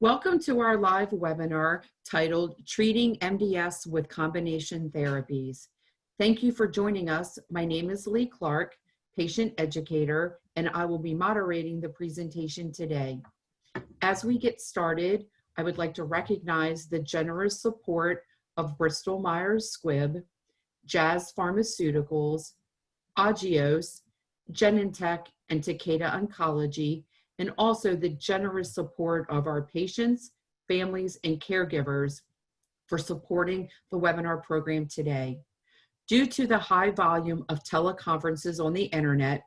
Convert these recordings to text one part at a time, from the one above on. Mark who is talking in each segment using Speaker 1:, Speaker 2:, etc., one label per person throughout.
Speaker 1: Welcome to our live webinar titled Treating MDS with Combination Therapies. Thank you for joining us. My name is Lee Clark, patient educator, and I will be moderating the presentation today. As we get started, I would like to recognize the generous support of Bristol Myers Squibb, Jazz Pharmaceuticals, Agios, Genentech, and Takeda Oncology, and also the generous support of our patients, families, and caregivers for supporting the webinar program today. Due to the high volume of teleconferences on the internet,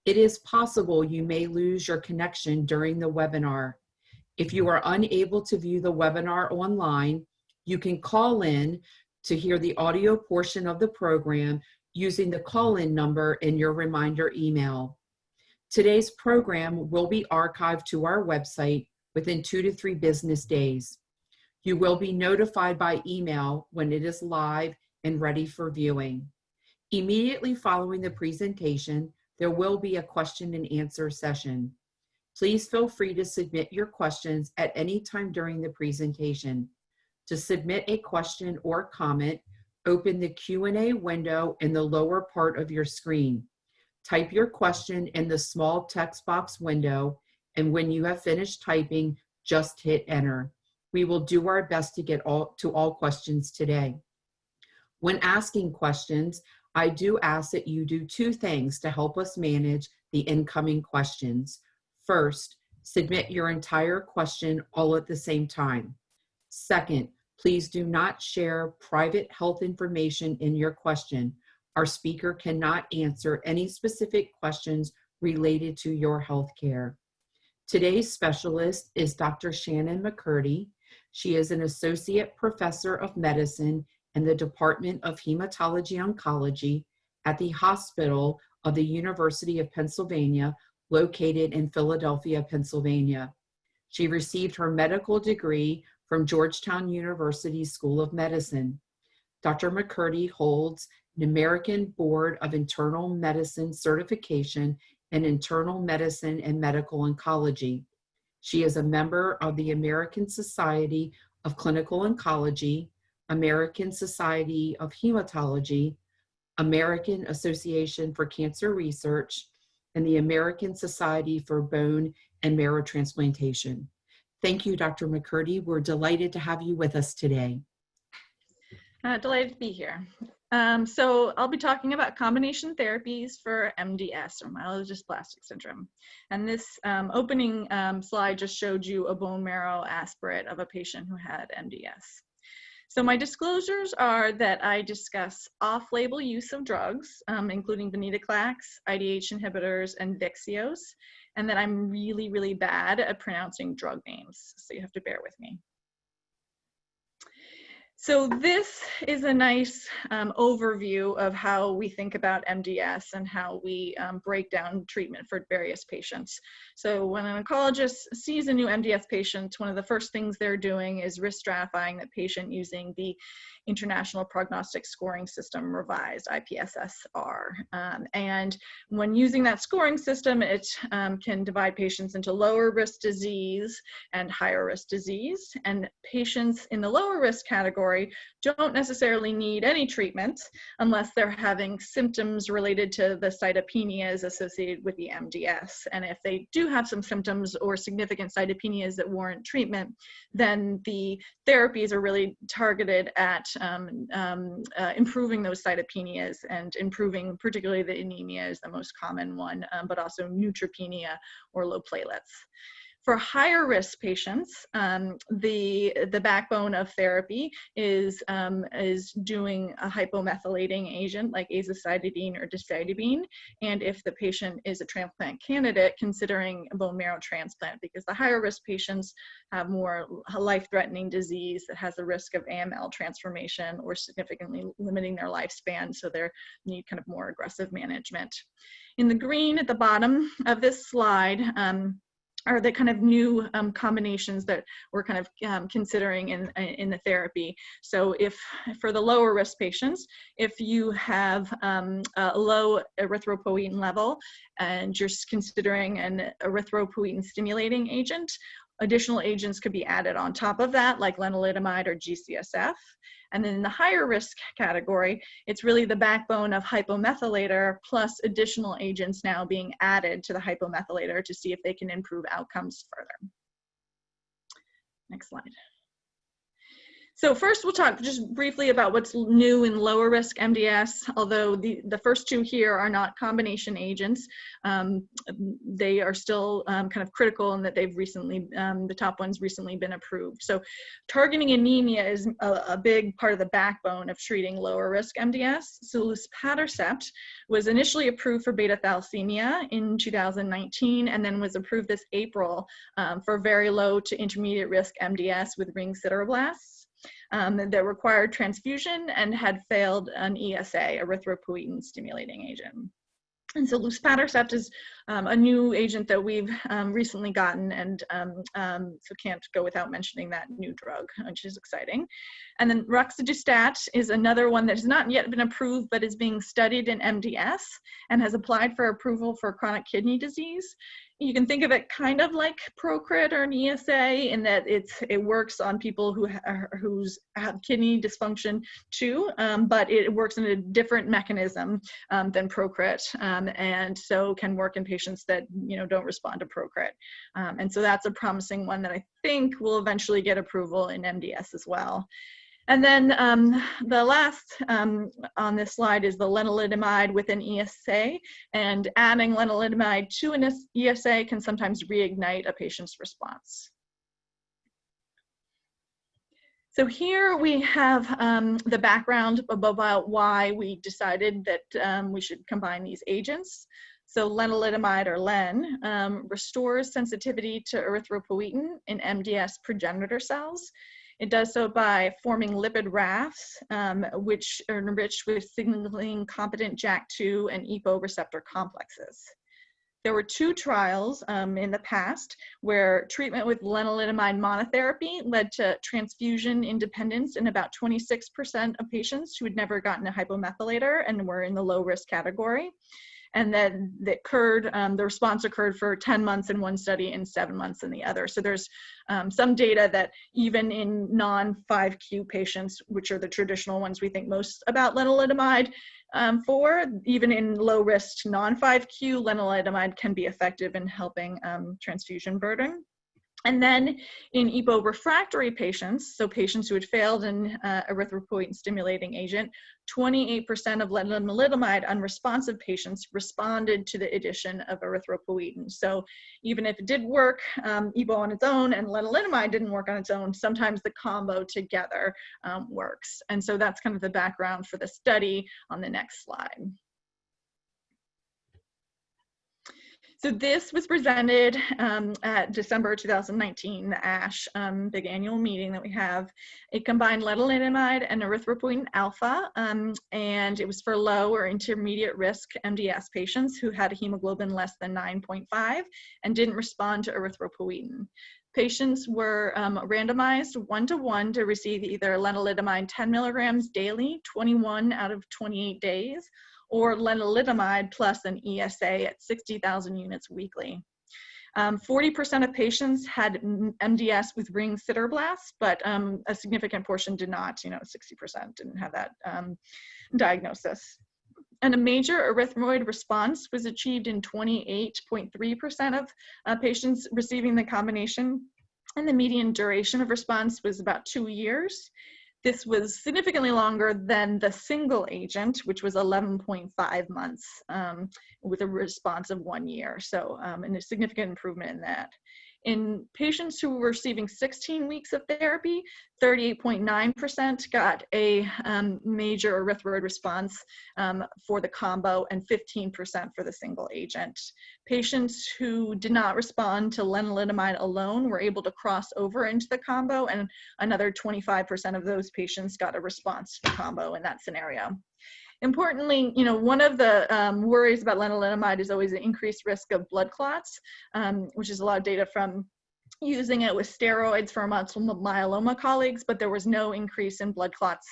Speaker 1: it is possible you may lose your connection during the webinar. If you are unable to view the webinar online, you can call in to hear the audio portion of the program using the call-in number in your reminder email. Today's program will be archived to our website within 2 to 3 business days. You will be notified by email when it is live and ready for viewing. Immediately following the presentation, there will be a question and answer session. Please feel free to submit your questions at any time during the presentation. To submit a question or comment, open the Q&A window in the lower part of your screen. Type your question in the small text box window, and when you have finished typing, just hit enter. We will do our best to get to all questions today. When asking questions, I do ask that you do 2 things to help us manage the incoming questions. First, submit your entire question all at the same time. Second, please do not share private health information in your question. Our speaker cannot answer any specific questions related to your health care. Today's specialist is Dr. Shannon McCurdy. She is an associate professor of medicine in the Department of Hematology Oncology at the Hospital of the University of Pennsylvania, located in Philadelphia, Pennsylvania. She received her medical degree from Georgetown University School of Medicine. Dr. McCurdy holds an American Board of Internal Medicine certification in internal medicine and medical oncology. She is a member of the American Society of Clinical Oncology, American Society of Hematology, American Association for Cancer Research, and the American Society for Bone and Marrow Transplantation. Thank you, Dr. McCurdy. We're delighted to have you with us today.
Speaker 2: Delighted to be here. So I'll be talking about combination therapies for MDS, or myelodysplastic syndrome. And this opening slide just showed you a bone marrow aspirate of a patient who had MDS. So my disclosures are that I discuss off-label use of drugs, including venetoclax, IDH inhibitors, and Vyxeos, and that I'm really, really bad at pronouncing drug names, so you have to bear with me. So this is a nice overview of how we think about MDS and how we break down treatment for various patients. So when an oncologist sees a new MDS patient, one of the first things they're doing is risk stratifying that patient using the International Prognostic Scoring System, revised IPSS-R. And when using that scoring system, it can divide patients into lower risk disease and higher risk disease. And patients in the lower risk category don't necessarily need any treatment unless they're having symptoms related to the cytopenias associated with the MDS. And if they do have some symptoms or significant cytopenias that warrant treatment, then the therapies are really targeted at improving those cytopenias and improving particularly the anemia is the most common one, but also neutropenia or low platelets. For higher risk patients, the backbone of therapy is doing a hypomethylating agent like azacitidine or decitabine, and if the patient is a transplant candidate, considering a bone marrow transplant, because the higher risk patients have more life-threatening disease that has the risk of AML transformation or significantly limiting their lifespan, so they need kind of more aggressive management. In the green at the bottom of this slide, are the kind of new combinations that we're kind of considering in the therapy. So if for the lower risk patients, if you have a low erythropoietin level and you're considering an erythropoietin stimulating agent, Additional agents could be added on top of that, like lenalidomide or G-CSF. And then in the higher risk category, it's really the backbone of hypomethylator plus additional agents now being added to the hypomethylator to see if they can improve outcomes further. Next slide. So first we'll talk just briefly about what's new in lower risk MDS, although the first two here are not combination agents. They are still kind of critical in that they've recently, the top one's recently been approved. So targeting anemia is a big part of the backbone of treating lower risk MDS. So luspatercept was initially approved for beta thalassemia in 2019 and then was approved this April for very low to intermediate risk MDS with ring sideroblasts. That required transfusion and had failed an ESA, erythropoietin stimulating agent. And so luspatercept is a new agent that we've recently gotten, and so can't go without mentioning that new drug, which is exciting. And then roxadustat is another one that has not yet been approved, but is being studied in MDS and has applied for approval for chronic kidney disease. You can think of it kind of like Procrit or an ESA in that it works on people who have kidney dysfunction too, but it works in a different mechanism than Procrit, and so can work in patients that don't respond to Procrit. And so that's a promising one that I think will eventually get approval in MDS as well. And then the last on this slide is the lenalidomide with an ESA, and adding lenalidomide to an ESA can sometimes reignite a patient's response. So here we have the background about why we decided that we should combine these agents. So lenalidomide, or LEN, restores sensitivity to erythropoietin in MDS progenitor cells. It does so by forming lipid rafts, which are enriched with signaling competent JAK2 and EPO receptor complexes. There were 2 trials in the past where treatment with lenalidomide monotherapy led to transfusion independence in about 26% of patients who had never gotten a hypomethylator and were in the low risk category. And then the response occurred for 10 months in one study and 7 months in the other. So there's some data that even in non-5q patients, which are the traditional ones we think most about lenalidomide for, even in low risk non-5q, lenalidomide can be effective in helping transfusion burden. And then in EPO refractory patients, so patients who had failed an erythropoietin stimulating agent, 28% of lenalidomide unresponsive patients responded to the addition of erythropoietin. So even if it did work, EPO on its own and lenalidomide didn't work on its own, sometimes the combo together works. And so that's kind of the background for the study on the next slide. So this was presented at December 2019, the ASH big annual meeting that we have. It combined lenalidomide and erythropoietin alpha, and it was for low or intermediate risk MDS patients who had a hemoglobin less than 9.5 and didn't respond to erythropoietin. Patients were randomized 1-to-1 to receive either lenalidomide 10 milligrams daily, 21 out of 28 days, or lenalidomide plus an ESA at 60,000 units weekly. 40% of patients had MDS with ring sideroblasts, but a significant portion did not. 60% didn't have that diagnosis. And a major erythroid response was achieved in 28.3% of patients receiving the combination, and the median duration of response was about 2 years. This was significantly longer than the single agent, which was 11.5 months with a response of 1 year. So, and a significant improvement in that. In patients who were receiving 16 weeks of therapy, 38.9% got a major erythroid response for the combo and 15% for the single agent. Patients who did not respond to lenalidomide alone were able to cross over into the combo, and another 25% of those patients got a response to the combo in that scenario. Importantly, one of the worries about lenalidomide is always an increased risk of blood clots, which is a lot of data from using it with steroids for multiple myeloma colleagues, but there was no increase in blood clots,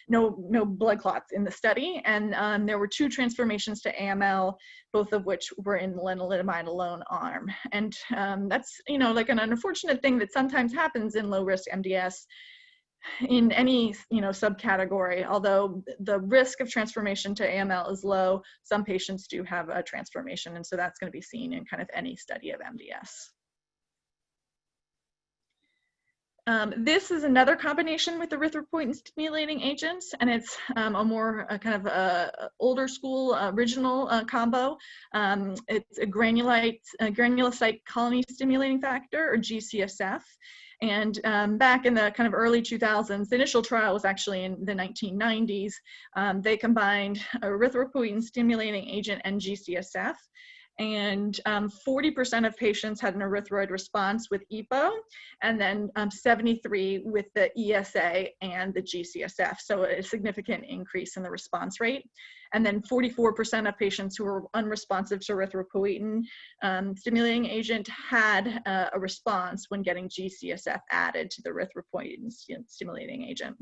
Speaker 2: no blood clots in the study. And there were 2 transformations to AML, both of which were in the lenalidomide alone arm. And that's, like an unfortunate thing that sometimes happens in low risk MDS in any, subcategory. Although the risk of transformation to AML is low, some patients do have a transformation. And so that's going to be seen in kind of any study of MDS. This is another combination with erythropoietin-stimulating agents, and it's a more kind of older school original combo. It's a granulocyte colony stimulating factor, or GCSF. And back in the kind of early 2000s, the initial trial was actually in the 1990s. They combined erythropoietin-stimulating agent and GCSF. And 40% of patients had an erythroid response with EPO, and then 73 with the ESA and the GCSF, so a significant increase in the response rate. And then 44% of patients who were unresponsive to erythropoietin stimulating agent had a response when getting GCSF added to the erythropoietin stimulating agent.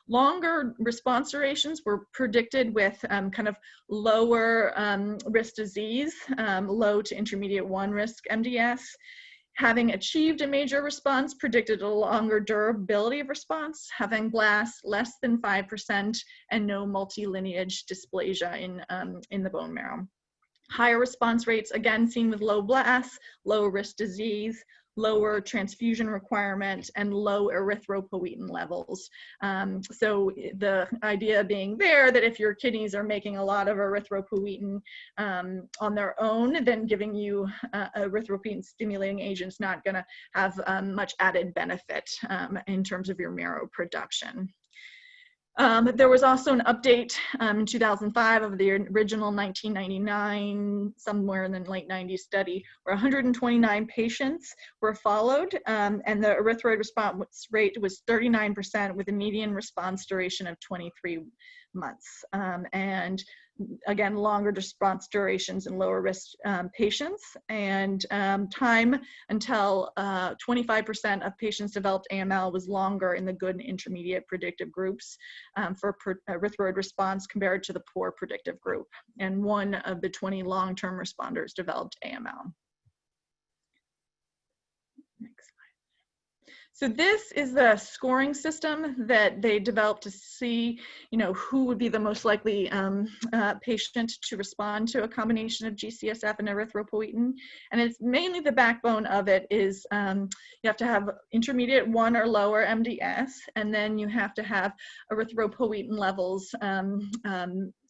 Speaker 2: Longer response durations were predicted with kind of lower risk disease, low to intermediate 1 risk MDS. Having achieved a major response predicted a longer durability of response, having blasts less than 5% and no multilineage dysplasia in the bone marrow. Higher response rates, again, seen with low blasts, low risk disease, lower transfusion requirement, and low erythropoietin levels. So the idea being there that if your kidneys are making a lot of erythropoietin on their own, then giving you erythropoietin stimulating agents not gonna have much added benefit in terms of your marrow production. There was also an update in 2005 of the original 1999, somewhere in the late 90s study, where 129 patients were followed, and the erythroid response rate was 39% with a median response duration of 23 months. And again, longer response durations in lower risk patients, and time until 25% of patients developed AML was longer in the good and intermediate predictive groups for erythroid response compared to the poor predictive group. And 1 of the 20 long-term responders developed AML. Next. So this is the scoring system that they developed to see, who would be the most likely patient to respond to a combination of GCSF and erythropoietin. And it's mainly the backbone of it is you have to have intermediate 1 or lower MDS, and then you have to have erythropoietin levels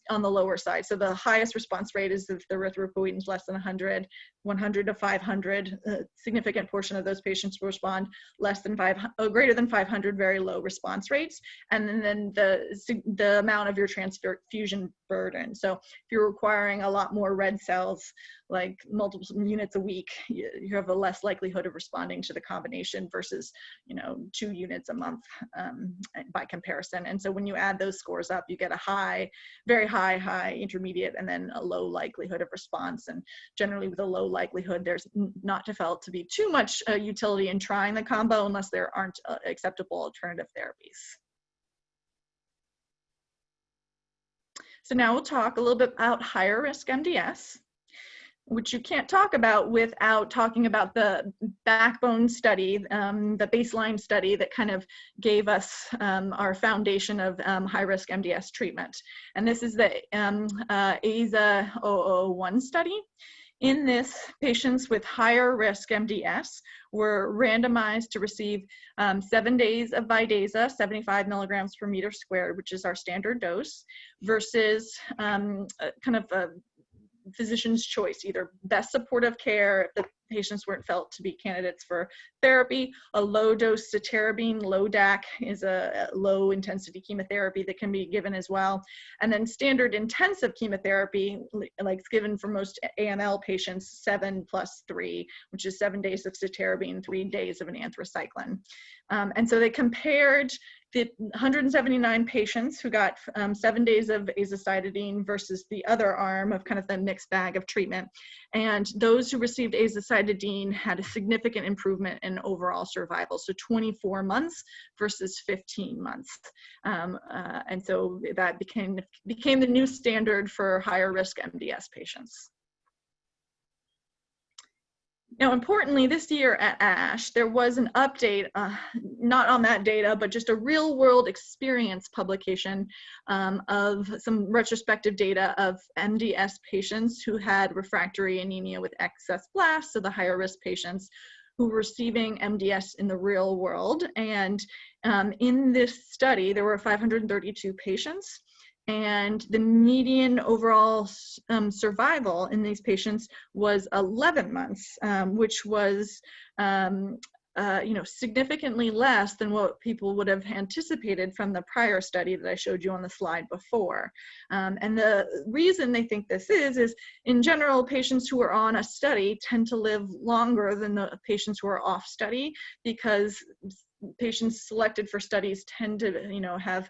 Speaker 2: on the lower side. So the highest response rate is if the erythropoietin is less than 100, 100 to 500. A significant portion of those patients will respond greater than 500, very low response rates. And then the amount of your transfusion burden. So if you're requiring a lot more red cells, like multiple units a week, you have a less likelihood of responding to the combination versus 2 units a month by comparison. And so when you add those scores up, you get a high, very high, intermediate, and then a low likelihood of response. And generally with a low likelihood, there's not felt to be too much utility in trying the combo unless there aren't acceptable alternative therapies. So now we'll talk a little bit about higher risk MDS, which you can't talk about without talking about the backbone study, the baseline study that kind of gave us our foundation of high-risk MDS treatment. And this is the AZA 001 study. In this, patients with higher risk MDS were randomized to receive 7 days of Vidasa, 75 milligrams per meter squared, which is our standard dose, versus kind of a physician's choice, either best supportive care if the patients weren't felt to be candidates for therapy, a low dose cytarabine, low DAC is a low intensity chemotherapy that can be given as well, and then standard intensive chemotherapy, like it's given for most AML patients, 7+3, which is 7 days of cytarabine, 3 days of an anthracycline. And so they compared the 179 patients who got 7 days of azacitidine versus the other arm of kind of the mixed bag of treatment. And those who received azacitidine had a significant improvement in overall survival, so 24 months versus 15 months. And so that became the new standard for higher risk MDS patients. Now, importantly, this year at ASH, there was an update, not on that data, but just a real world experience publication of some retrospective data of MDS patients who had refractory anemia with excess blasts, so the higher risk patients who were receiving MDS in the real world. And in this study, there were 532 patients. And the median overall survival in these patients was 11 months, which was significantly less than what people would have anticipated from the prior study that I showed you on the slide before. And the reason they think this is in general, patients who are on a study tend to live longer than the patients who are off study, because patients selected for studies tend to, have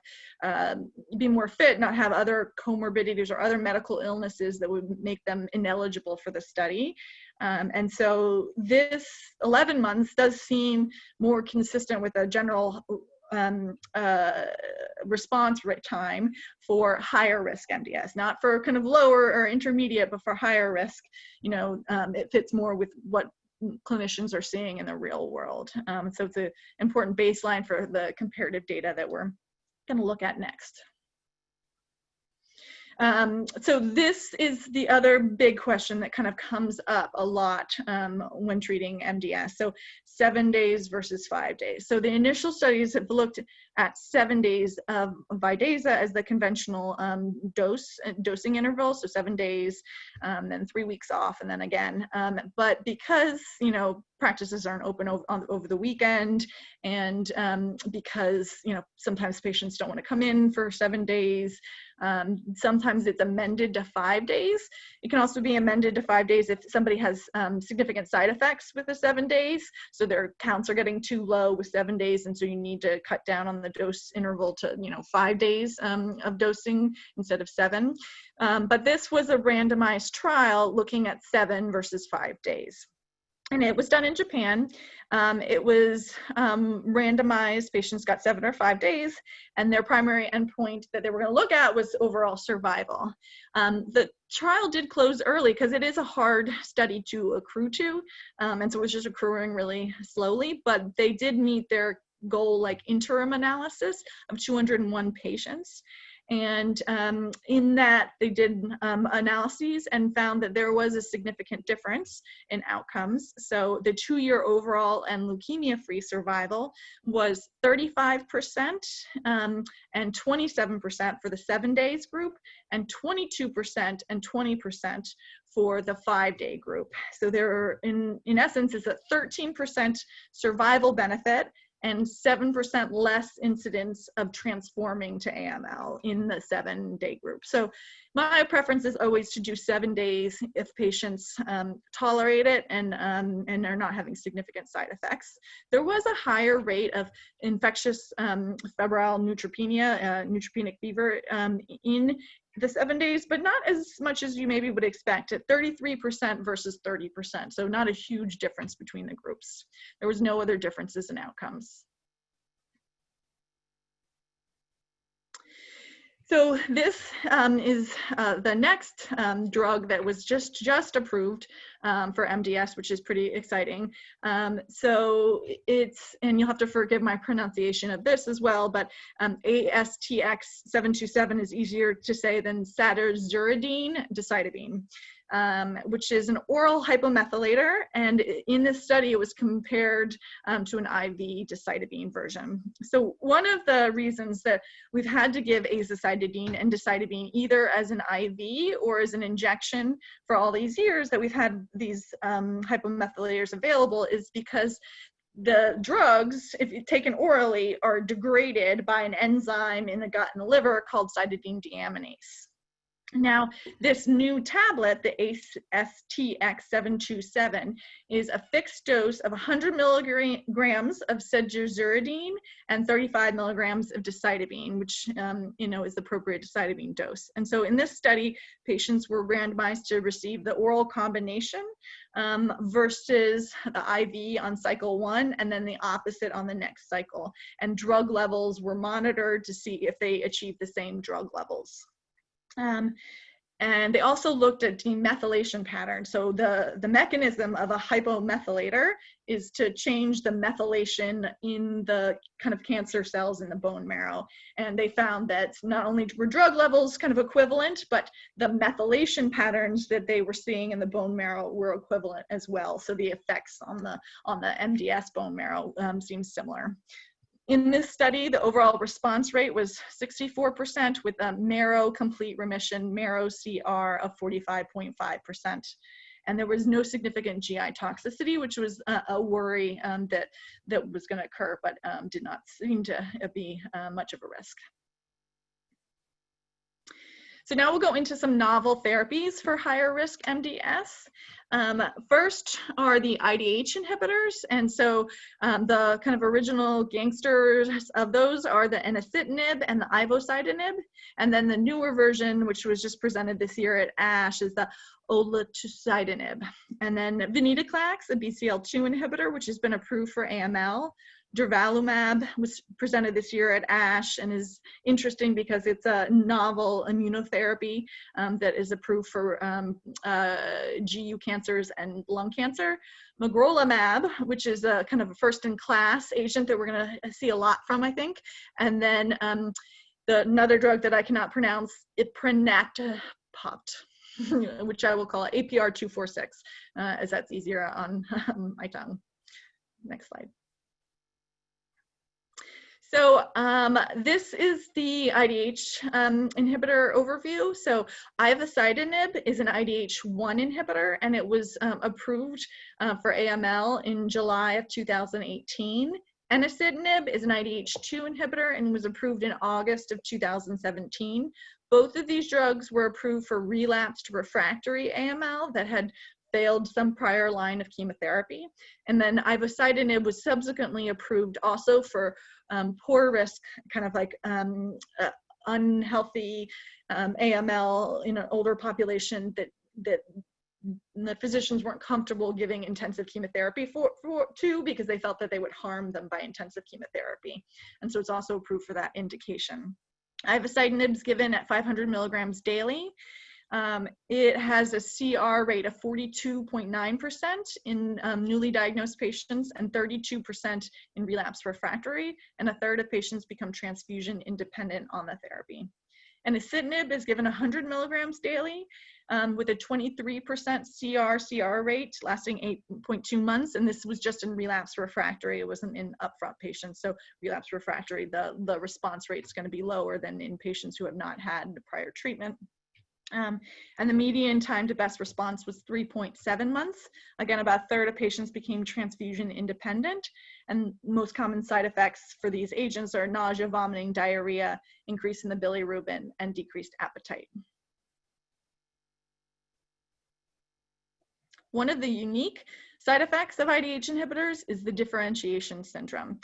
Speaker 2: be more fit, not have other comorbidities or other medical illnesses that would make them ineligible for the study. And so this 11 months does seem more consistent with a general response rate time for higher risk MDS, not for kind of lower or intermediate, but for higher risk. It fits more with what clinicians are seeing in the real world. So it's an important baseline for the comparative data that we're going to look at next. So this is the other big question that kind of comes up a lot when treating MDS. So 7 days versus 5 days. So the initial studies have looked at 7 days of Vidaza as the conventional dosing interval. So 7 days, then 3 weeks off, and then again. But because, practices aren't open over the weekend, and because, sometimes patients don't want to come in for 7 days, sometimes it's amended to 5 days. It can also be amended to 5 days if somebody has significant side effects with the 7 days. So their counts are getting too low with 7 days, and so you need to cut down on the dose interval to 5 days of dosing instead of 7. But this was a randomized trial looking at 7 versus 5 days. And it was done in Japan. It was randomized. Patients got 7 or 5 days, and their primary endpoint that they were going to look at was overall survival. The trial did close early because it is a hard study to accrue to, and so it was just accruing really slowly, but they did meet their goal, like interim analysis of 201 patients. And in that, they did analyses and found that there was a significant difference in outcomes. So the 2-year overall and leukemia-free survival was 35% and 27% for the 7 days group, and 22% and 20% for the 5-day group. So there, in essence, is a 13% survival benefit and 7% less incidence of transforming to AML in the 7-day group. So my preference is always to do 7 days if patients tolerate it and are not having significant side effects. There was a higher rate of infectious febrile neutropenia, neutropenic fever in the 7 days, but not as much as you maybe would expect, at 33% versus 30%. So not a huge difference between the groups. There was no other differences in outcomes. So this is the next drug that was just approved for MDS, which is pretty exciting. So it's, and you'll have to forgive my pronunciation of this as well, but ASTX727 is easier to say than satazuridine decitabine, which is an oral hypomethylator. And in this study, it was compared to an IV decitabine version. So one of the reasons that we've had to give azacitidine and decitabine either as an IV or as an injection for all these years that we've had these hypomethylators available is because the drugs, if taken orally, are degraded by an enzyme in the gut and the liver called cytidine deaminase. Now, this new tablet, the STX727, is a fixed dose of 100 milligrams of cedazuridine and 35 milligrams of decitabine, which is the appropriate decitabine dose. And so in this study, patients were randomized to receive the oral combination versus the IV on cycle 1, and then the opposite on the next cycle. And drug levels were monitored to see if they achieved the same drug levels. And they also looked at demethylation patterns. So the mechanism of a hypomethylator is to change the methylation in the kind of cancer cells in the bone marrow. And they found that not only were drug levels kind of equivalent, but the methylation patterns that they were seeing in the bone marrow were equivalent as well. So the effects on the MDS bone marrow seems similar. In this study, the overall response rate was 64% with a marrow complete remission, marrow CR of 45.5%. And there was no significant GI toxicity, which was a worry that was going to occur, but did not seem to be much of a risk. So now we'll go into some novel therapies for higher risk MDS. First are the IDH inhibitors. And so the kind of original gangsters of those are the enasidenib and the ivosidenib. And then the newer version, which was just presented this year at ASH, is the olutasidenib. And then venetoclax, a BCL2 inhibitor, which has been approved for AML. Durvalumab was presented this year at ASH and is interesting because it's a novel immunotherapy that is approved for GU cancers and lung cancer. Magrolimab, which is a kind of a first-in-class agent that we're going to see a lot from, I think. And then another drug that I cannot pronounce, iprenatapat, which I will call APR246, as that's easier on my tongue. Next slide. So this is the IDH inhibitor overview. So ivosidenib is an IDH1 inhibitor, and it was approved for AML in July of 2018. Enasidenib is an IDH2 inhibitor and was approved in August of 2017. Both of these drugs were approved for relapsed refractory AML that had failed some prior line of chemotherapy. And then ivosidenib was subsequently approved also for poor risk, kind of like unhealthy AML in an older population that the physicians weren't comfortable giving intensive chemotherapy to because they felt that they would harm them by intensive chemotherapy. And so it's also approved for that indication. Ivosidenib is given at 500 milligrams daily. It has a CR rate of 42.9% in newly diagnosed patients and 32% in relapse refractory, and a third of patients become transfusion independent on the therapy. Enasidenib is given 100 milligrams daily with a 23% CR rate lasting 8.2 months, and this was just in relapse refractory. It wasn't in upfront patients, so relapse refractory, the response rate is going to be lower than in patients who have not had the prior treatment. And the median time to best response was 3.7 months. Again, about a third of patients became transfusion independent, and most common side effects for these agents are nausea, vomiting, diarrhea, increase in the bilirubin, and decreased appetite. One of the unique side effects of IDH inhibitors is the differentiation syndrome.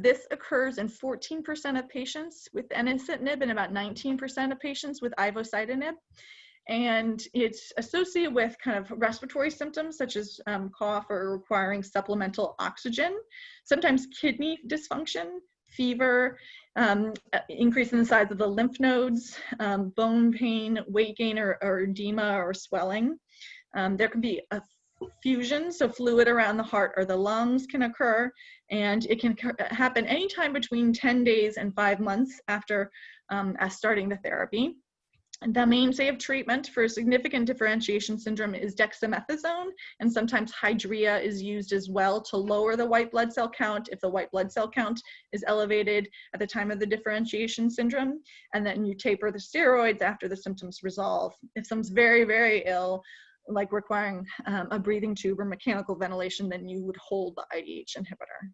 Speaker 2: This occurs in 14% of patients with enasidenib and about 19% of patients with ivosidenib. And it's associated with kind of respiratory symptoms such as cough or requiring supplemental oxygen, sometimes kidney dysfunction, fever, increase in the size of the lymph nodes, bone pain, weight gain or edema or swelling. There can be a fusion, so fluid around the heart or the lungs can occur, and it can happen anytime between 10 days and 5 months after starting the therapy. And the mainstay of treatment for significant differentiation syndrome is dexamethasone, and sometimes Hydrea is used as well to lower the white blood cell count if the white blood cell count is elevated at the time of the differentiation syndrome, and then you taper the steroids after the symptoms resolve. If someone's very, very ill, like requiring a breathing tube or mechanical ventilation, then you would hold the IDH inhibitor.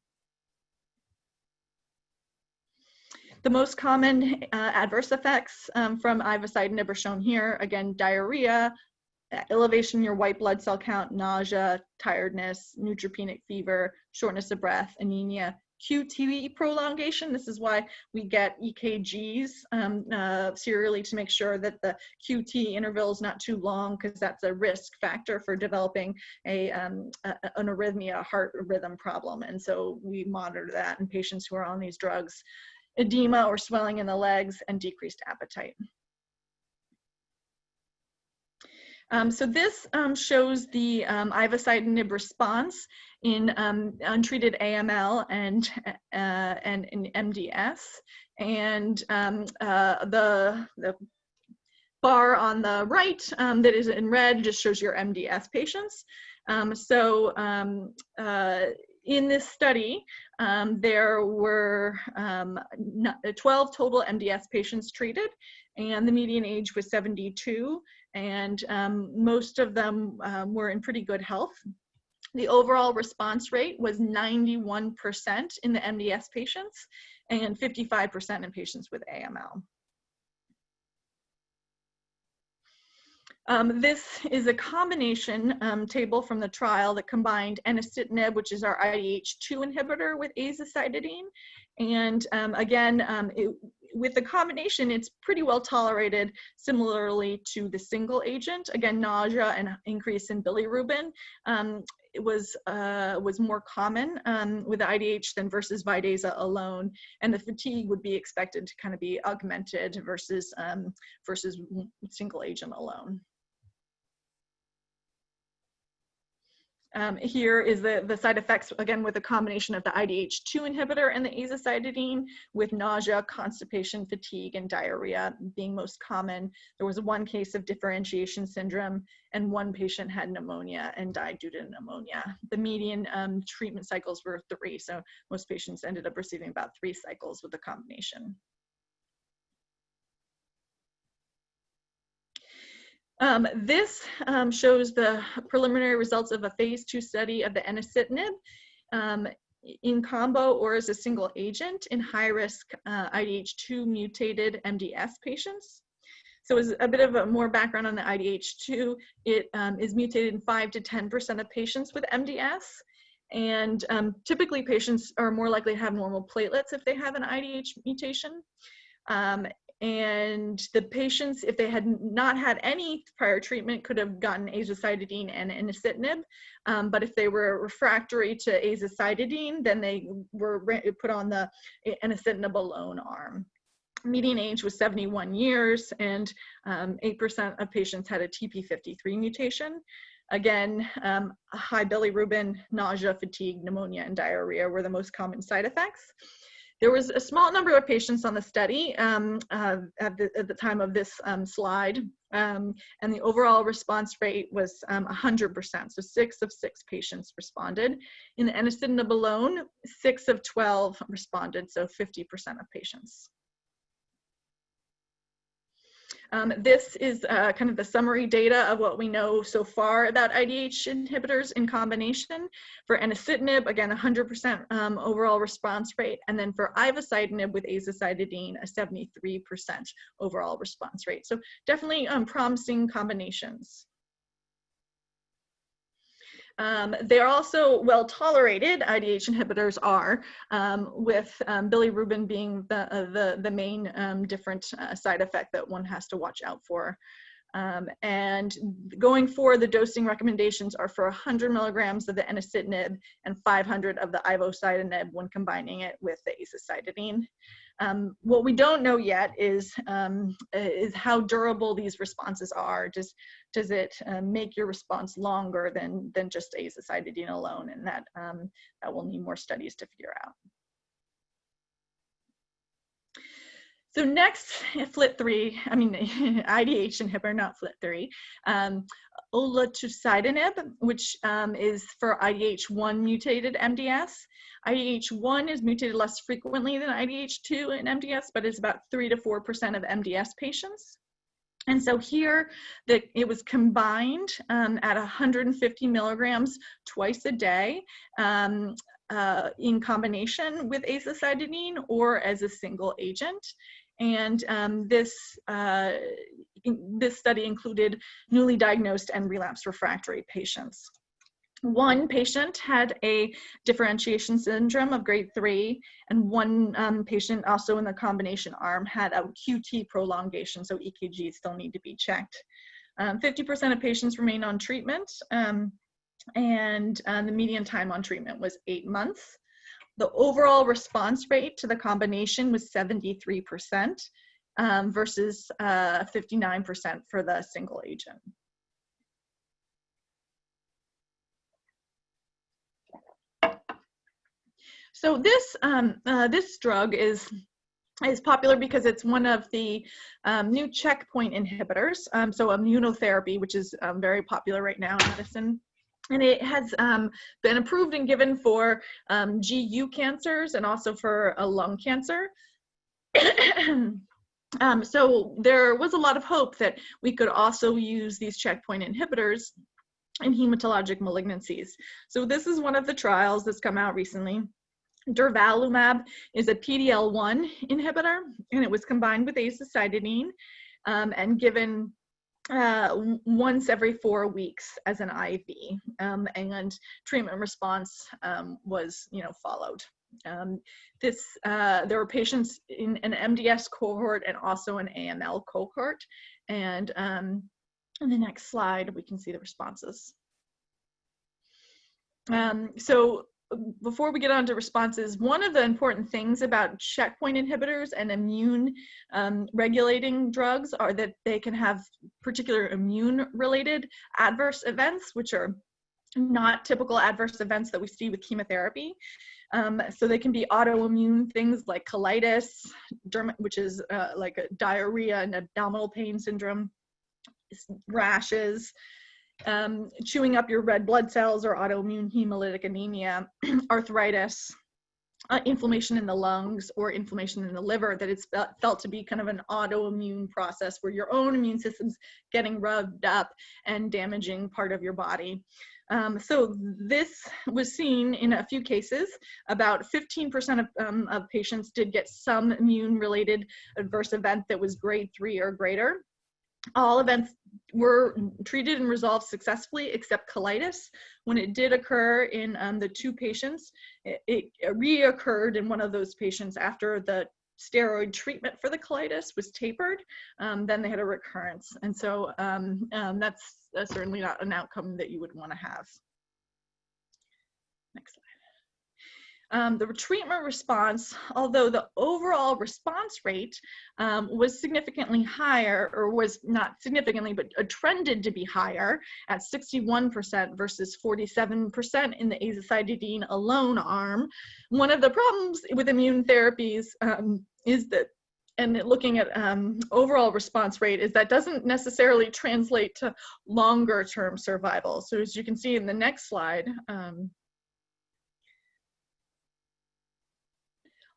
Speaker 2: The most common adverse effects from ivosidenib are shown here. Again, diarrhea, elevation in your white blood cell count, nausea, tiredness, neutropenic fever, shortness of breath, anemia, QT prolongation. This is why we get EKGs serially to make sure that the QT interval is not too long, because that's a risk factor for developing an arrhythmia, heart rhythm problem. And so we monitor that in patients who are on these drugs. Edema or swelling in the legs, and decreased appetite. So this shows the ivosidenib response in untreated AML and in MDS. And the bar on the right that is in red just shows your MDS patients. In this study, there were 12 total MDS patients treated, and the median age was 72, and most of them were in pretty good health. The overall response rate was 91% in the MDS patients and 55% in patients with AML. This is a combination table from the trial that combined enasidenib, which is our IDH2 inhibitor, with azacitidine. And with the combination, it's pretty well tolerated, similarly to the single agent. Again, nausea and increase in bilirubin it was more common with the IDH than versus Vidaza alone, and the fatigue would be expected to kind of be augmented versus single agent alone. Here is the side effects, again, with a combination of the IDH2 inhibitor and the azacitidine, with nausea, constipation, fatigue, and diarrhea being most common. There was one case of differentiation syndrome, and one patient had pneumonia and died due to pneumonia. The median treatment cycles were 3, so most patients ended up receiving about 3 cycles with the combination. This shows the preliminary results of a phase 2 study of the enasidenib in combo or as a single agent in high-risk IDH2 mutated MDS patients. So as a bit of more background on the IDH2, it is mutated in 5 to 10% of patients with MDS. And typically patients are more likely to have normal platelets if they have an IDH mutation. And the patients, if they had not had any prior treatment, could have gotten azacitidine and enasidenib. But if they were refractory to azacitidine, then they were put on the enasidenib alone arm. Median age was 71 years, and 8% of patients had a TP53 mutation. Again, high bilirubin, nausea, fatigue, pneumonia, and diarrhea were the most common side effects. There was a small number of patients on the study at the time of this slide, and the overall response rate was 100%, so 6 of 6 patients responded. In the enasidenib alone, 6 of 12 responded, so 50% of patients. This is kind of the summary data of what we know so far about IDH inhibitors in combination. For enasidenib, again, 100% overall response rate, and then for ivosidenib with azacitidine, a 73% overall response rate. So definitely promising combinations. They're also well tolerated, IDH inhibitors are, with bilirubin being the main different side effect that one has to watch out for. And going forward, the dosing recommendations are for 100 milligrams of the enasidenib and 500 of the ivosidenib when combining it with the azacitidine. What we don't know yet is how durable these responses are. Does it make your response longer than just azacitidine alone? And that will need more studies to figure out. So next, FLT3, IDH inhibitor, not FLT3, olutasidenib, which is for IDH1 mutated MDS. IDH1 is mutated less frequently than IDH2 in MDS, but it's about 3 to 4% of MDS patients. And so here, it was combined at 150 milligrams twice a day in combination with azacitidine or as a single agent. And this study included newly diagnosed and relapsed refractory patients. One patient had a differentiation syndrome of grade 3, and one patient also in the combination arm had a QT prolongation, so EKGs still need to be checked. 50% of patients remain on treatment, and the median time on treatment was 8 months. The overall response rate to the combination was 73% versus 59% for the single agent. So this drug is popular because it's one of the new checkpoint inhibitors, so immunotherapy, which is very popular right now in medicine. And it has been approved and given for GU cancers and also for lung cancer. So there was a lot of hope that we could also use these checkpoint inhibitors in hematologic malignancies. So this is one of the trials that's come out recently. Durvalumab is a PD-L1 inhibitor, and it was combined with azacitidine and given once every 4 weeks as an IV, and treatment response was, followed. There were patients in an MDS cohort and also an AML cohort, and in the next slide we can see the responses. So before we get on to responses, one of the important things about checkpoint inhibitors and immune regulating drugs are that they can have particular immune related adverse events, which are not typical adverse events that we see with chemotherapy. So they can be autoimmune things like colitis, which is like a diarrhea and abdominal pain syndrome, rashes, chewing up your red blood cells or autoimmune hemolytic anemia, arthritis, inflammation in the lungs or inflammation in the liver that it's felt to be kind of an autoimmune process where your own immune system's getting rubbed up and damaging part of your body. So this was seen in a few cases. About 15% of patients did get some immune-related adverse event that was grade 3 or greater. All events were treated and resolved successfully except colitis. When it did occur in the 2 patients, it reoccurred in one of those patients after the steroid treatment for the colitis was tapered. Then they had a recurrence. And so that's certainly not an outcome that you would want to have. Next slide. The treatment response, although the overall response rate was significantly higher, or was not significantly, but trended to be higher at 61% versus 47% in the azacitidine alone arm. One of the problems with immune therapies is that, and looking at overall response rate, is that doesn't necessarily translate to longer term survival. So as you can see in the next slide,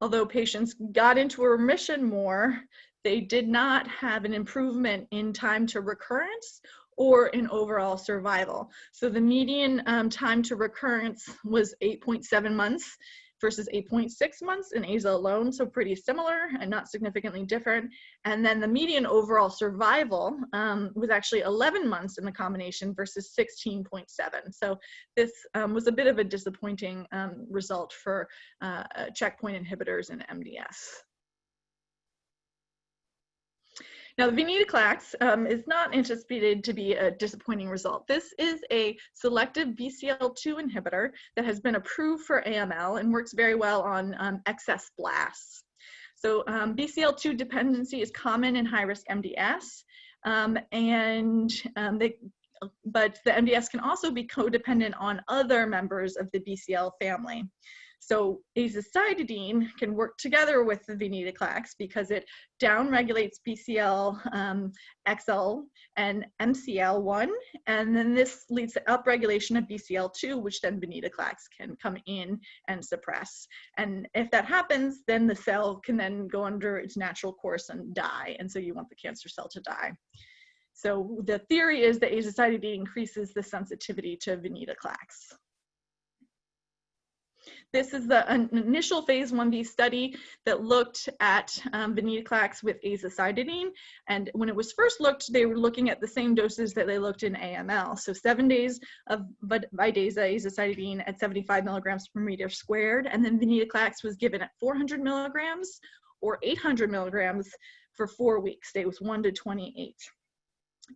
Speaker 2: although patients got into a remission more, they did not have an improvement in time to recurrence or in overall survival. So the median time to recurrence was 8.7 months versus 8.6 months in AZA alone, so pretty similar and not significantly different. And then the median overall survival was actually 11 months in the combination versus 16.7. So this was a bit of a disappointing result for checkpoint inhibitors in MDS. Now, the venetoclax is not anticipated to be a disappointing result. This is a selective BCL2 inhibitor that has been approved for AML and works very well on excess blasts. So BCL2 dependency is common in high-risk MDS, but the MDS can also be codependent on other members of the BCL family. So azacitidine can work together with the venetoclax because it downregulates BCL XL and MCL1, and then this leads to upregulation of BCL2, which then venetoclax can come in and suppress. And if that happens, then the cell can then go under its natural course and die, and so you want the cancer cell to die. So the theory is that azacitidine increases the sensitivity to venetoclax. This is the initial phase 1b study that looked at venetoclax with azacitidine. And when it was first looked, they were looking at the same doses that they looked in AML. So 7 days of Vidasa azacitidine at 75 milligrams per meter squared. And then venetoclax was given at 400 milligrams or 800 milligrams for 4 weeks, days 1 to 28.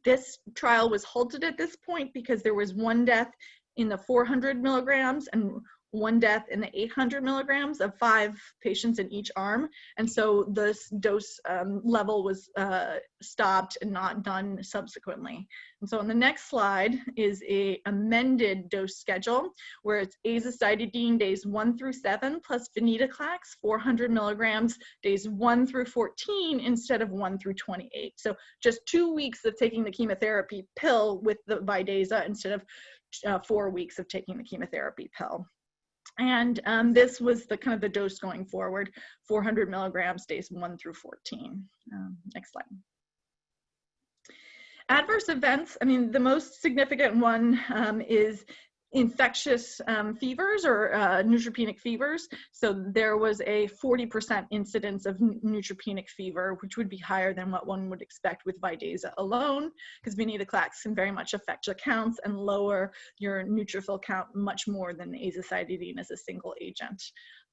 Speaker 2: This trial was halted at this point because there was 1 death in the 400 milligrams and 1 death in the 800 milligrams of 5 patients in each arm. And so this dose level was stopped and not done subsequently. And so on the next slide is a amended dose schedule where it's azacitidine days 1 through 7 plus venetoclax 400 milligrams days 1 through 14 instead of 1 through 28. So just 2 weeks of taking the chemotherapy pill with the Vidasa instead of 4 weeks of taking the chemotherapy pill. And this was the kind of the dose going forward, 400 milligrams days 1 through 14. Next slide. Adverse events, I mean, the most significant one is infectious fevers or neutropenic fevers. So there was a 40% incidence of neutropenic fever, which would be higher than what one would expect with Vidasa alone, because venetoclax can very much affect your counts and lower your neutrophil count much more than azacitidine as a single agent.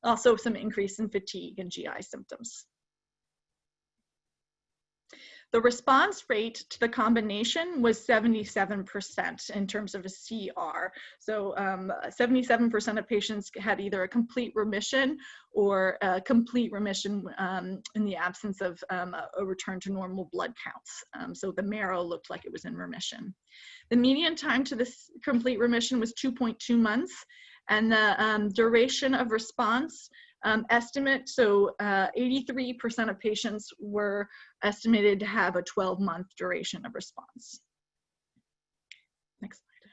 Speaker 2: Also some increase in fatigue and GI symptoms. The response rate to the combination was 77% in terms of a CR. So 77% of patients had either a complete remission or a complete remission in the absence of a return to normal blood counts. So the marrow looked like it was in remission. The median time to this complete remission was 2.2 months, and the duration of response estimate, so 83% of patients were estimated to have a 12-month duration of response. Next slide.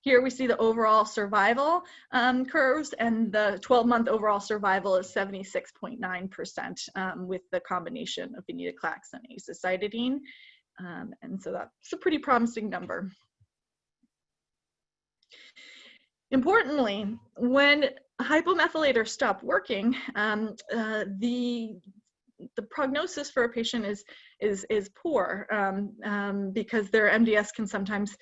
Speaker 2: Here we see the overall survival curves, and the 12-month overall survival is 76.9% with the combination of venetoclax and azacitidine. And so that's a pretty promising number. Importantly, when hypomethylators stop working, the prognosis for a patient is poor because their MDS can sometimes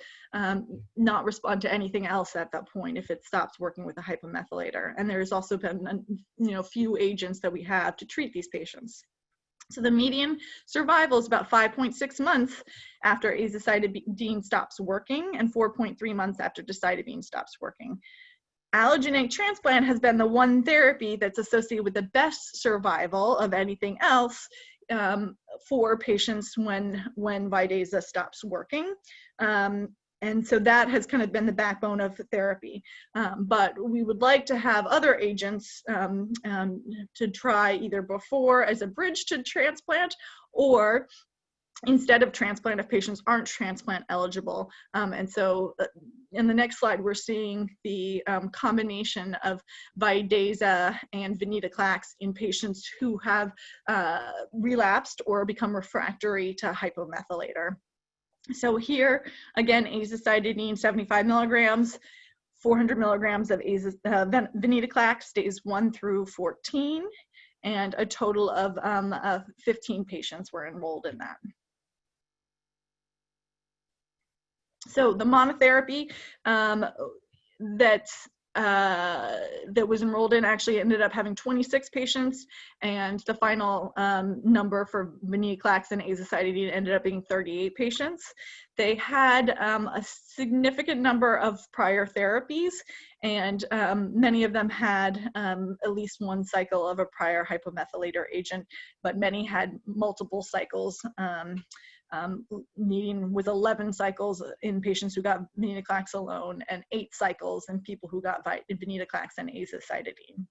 Speaker 2: not respond to anything else at that point if it stops working with a hypomethylator. And there's also been few agents that we have to treat these patients. So the median survival is about 5.6 months after azacitidine stops working and 4.3 months after decitabine stops working. Allogeneic transplant has been the one therapy that's associated with the best survival of anything else for patients when Vidasa stops working. And so that has kind of been the backbone of therapy. But we would like to have other agents to try either before as a bridge to transplant or instead of transplant if patients aren't transplant eligible. And so in the next slide, we're seeing the combination of Vidasa and venetoclax in patients who have relapsed or become refractory to hypomethylator. So here, again, azacitidine 75 milligrams, 400 milligrams of venetoclax days 1 through 14, and a total of 15 patients were enrolled in that. So the monotherapy that was enrolled in actually ended up having 26 patients, and the final number for venetoclax and azacitidine ended up being 38 patients. They had a significant number of prior therapies, and many of them had at least one cycle of a prior hypomethylator agent, but many had multiple cycles. Meeting with 11 cycles in patients who got venetoclax alone and 8 cycles in people who got venetoclax and azacitidine.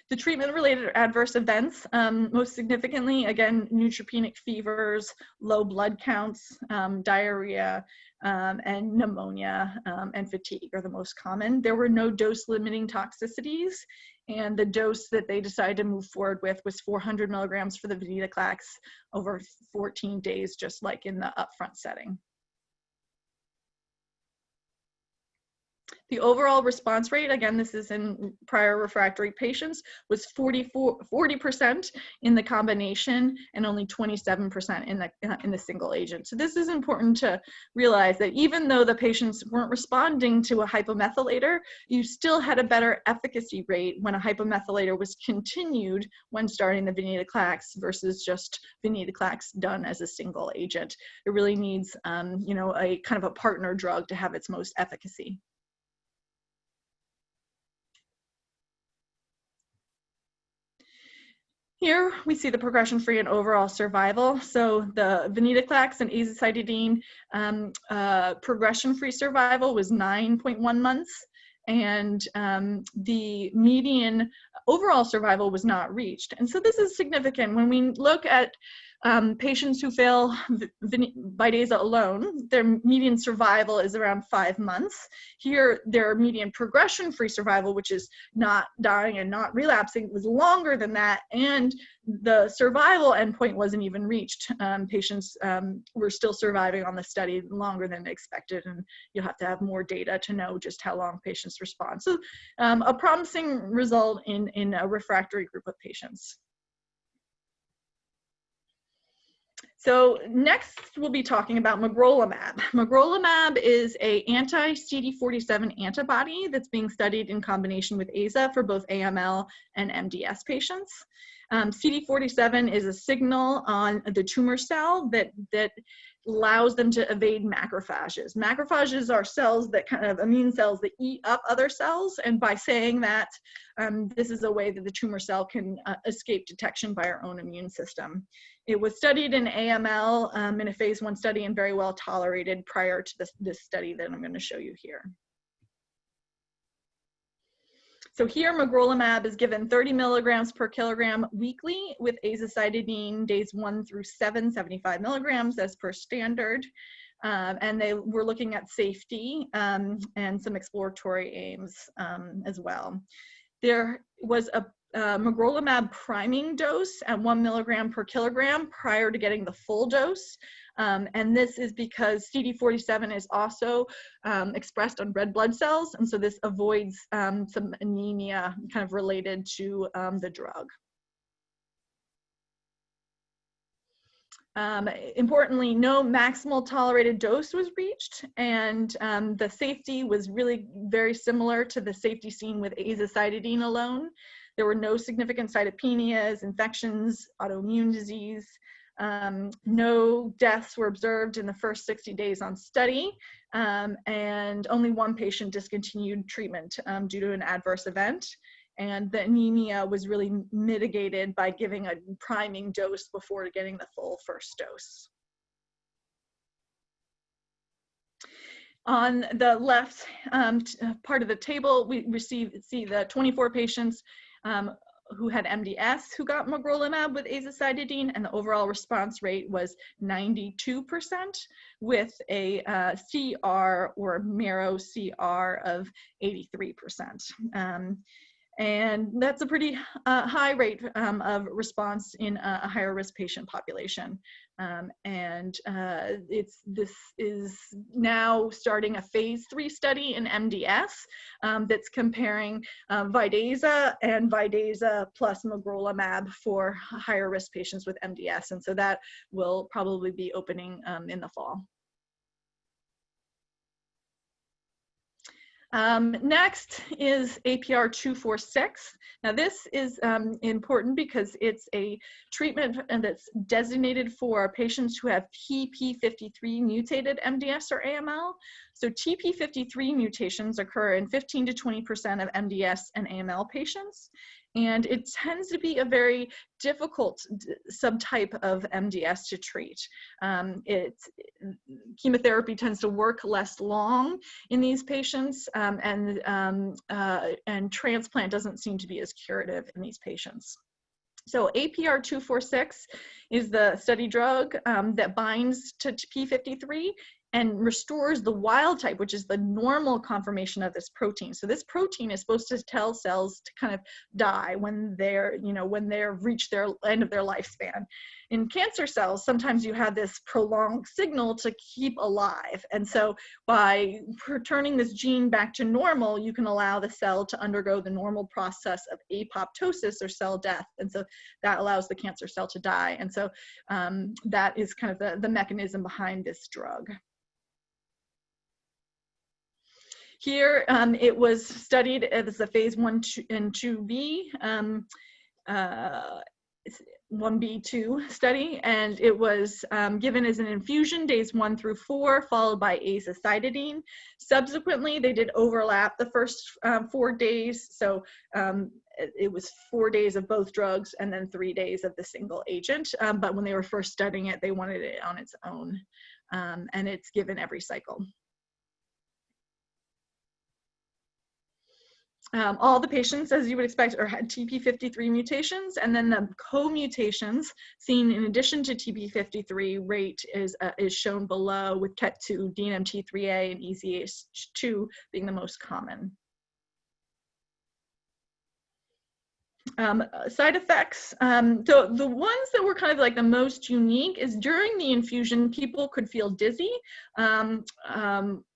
Speaker 2: The treatment-related adverse events, most significantly, again, neutropenic fevers, low blood counts, diarrhea, and pneumonia and fatigue are the most common. There were no dose-limiting toxicities, and the dose that they decided to move forward with was 400 milligrams for the venetoclax over 14 days, just like in the upfront setting. The overall response rate, again, this is in prior refractory patients, was 40% in the combination and only 27% in the single agent. So this is important to realize that even though the patients weren't responding to a hypomethylator, you still had a better efficacy rate when a hypomethylator was continued when starting the venetoclax versus just venetoclax done as a single agent. It really needs, you know, a kind of a partner drug to have its most efficacy. Here we see the progression-free and overall survival. So the venetoclax and azacitidine progression-free survival was 9.1 months, and the median overall survival was not reached. And so this is significant. When we look at patients who fail Vidaza alone, their median survival is around 5 months. Here, their median progression-free survival, which is not dying and not relapsing, was longer than that, and the survival endpoint wasn't even reached. Patients were still surviving on the study longer than expected, and you'll have to have more data to know just how long patients respond. So a promising result in a refractory group of patients. So next we'll be talking about magrolimab. Magrolimab is an anti-CD47 antibody that's being studied in combination with AZA for both AML and MDS patients. CD47 is a signal on the tumor cell that allows them to evade macrophages. Macrophages are cells that kind of immune cells that eat up other cells, and by saying that, this is a way that the tumor cell can escape detection by our own immune system. It was studied in AML in a phase 1 study and very well tolerated prior to this study that I'm going to show you here. So here, magrolimab is given 30 milligrams per kilogram weekly with azacitidine days 1 through 7, 75 milligrams as per standard. And they were looking at safety and some exploratory aims as well. There was a magrolimab priming dose at 1 milligram per kilogram prior to getting the full dose. And this is because CD47 is also expressed on red blood cells, and so this avoids some anemia kind of related to the drug. Importantly, no maximal tolerated dose was reached, and the safety was really very similar to the safety seen with azacitidine alone. There were no significant cytopenias, infections, autoimmune disease. No deaths were observed in the first 60 days on study, and only 1 patient discontinued treatment due to an adverse event. And the anemia was really mitigated by giving a priming dose before getting the full first dose. On the left part of the table, we see the 24 patients who had MDS who got magrolimab with azacitidine, and the overall response rate was 92% with a CR or marrow CR of 83%. And that's a pretty high rate of response in a higher risk patient population. This is now starting a phase 3 study in MDS that's comparing Vidaza and Vidaza plus magrolimab for higher risk patients with MDS. And so that will probably be opening in the fall. Next is APR-246. Now this is important because it's a treatment that's designated for patients who have TP53 mutated MDS or AML. So TP53 mutations occur in 15 to 20% of MDS and AML patients. And it tends to be a very difficult subtype of MDS to treat. Chemotherapy tends to work less long in these patients, and transplant doesn't seem to be as curative in these patients. So APR-246 is the study drug that binds to P53 and restores the wild type, which is the normal conformation of this protein. So this protein is supposed to tell cells to kind of die when they're, when they're reached their end of their lifespan. In cancer cells, sometimes you have this prolonged signal to keep alive. And so by turning this gene back to normal, you can allow the cell to undergo the normal process of apoptosis or cell death. And so that allows the cancer cell to die. And so that is kind of the mechanism behind this drug. Here, it was studied as a phase 1 and 2B, 1B2 study, and it was given as an infusion days 1 through 4, followed by azacitidine. Subsequently, they did overlap the first 4 days, so it was 4 days of both drugs and then 3 days of the single agent, but when they were first studying it, they wanted it on its own, and it's given every cycle. All the patients, as you would expect, had TP53 mutations, and then the co-mutations seen in addition to TP53 rate is shown below, with KET2, DNMT3A, and EZH2 being the most common. Side effects. So the ones that were kind of like the most unique is during the infusion, people could feel dizzy,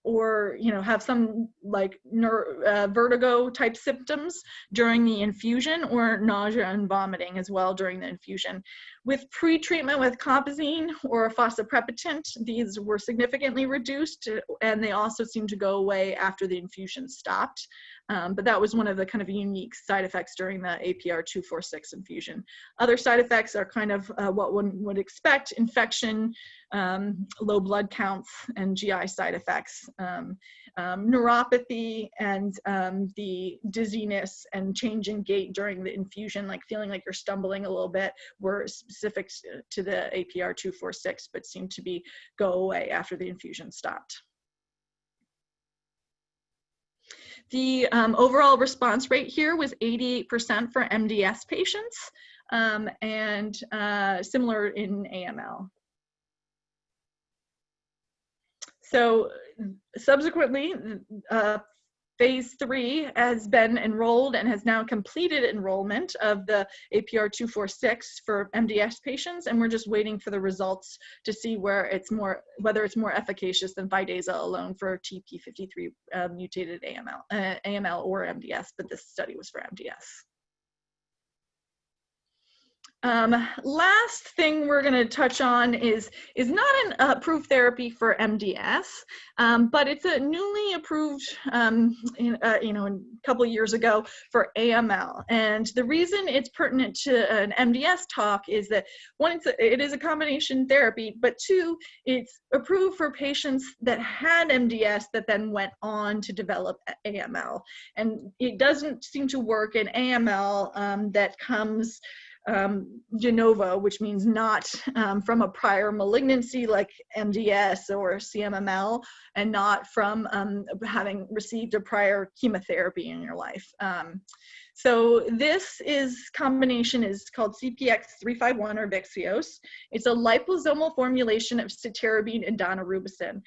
Speaker 2: or have some like vertigo type symptoms during the infusion, or nausea and vomiting as well during the infusion. With pre-treatment with compazine or fosaprepitant, these were significantly reduced, and they also seemed to go away after the infusion stopped. But that was one of the kind of unique side effects during the APR-246 infusion. Other side effects are kind of what one would expect: infection, low blood counts, and GI side effects. Neuropathy and the dizziness and change in gait during the infusion, like feeling like you're stumbling a little bit, were specific to the APR-246, but seemed to go away after the infusion stopped. The overall response rate here was 88% for MDS patients, and similar in AML. So subsequently, phase 3 has been enrolled and has now completed enrollment of the APR-246 for MDS patients, and we're just waiting for the results to see whether it's more efficacious than Vidasa alone for TP53 mutated AML or MDS, but this study was for MDS. Last thing we're going to touch on is not an approved therapy for MDS, but it's a newly approved, a couple of years ago for AML. And the reason it's pertinent to an MDS talk is that, one, it is a combination therapy, but two, it's approved for patients that had MDS that then went on to develop AML. And it doesn't seem to work in AML that comes de novo, which means not from a prior malignancy like MDS or CMML, and not from having received a prior chemotherapy in your life. So this combination is called CPX-351 or Vyxeos. It's a liposomal formulation of cytarabine and daunorubicin.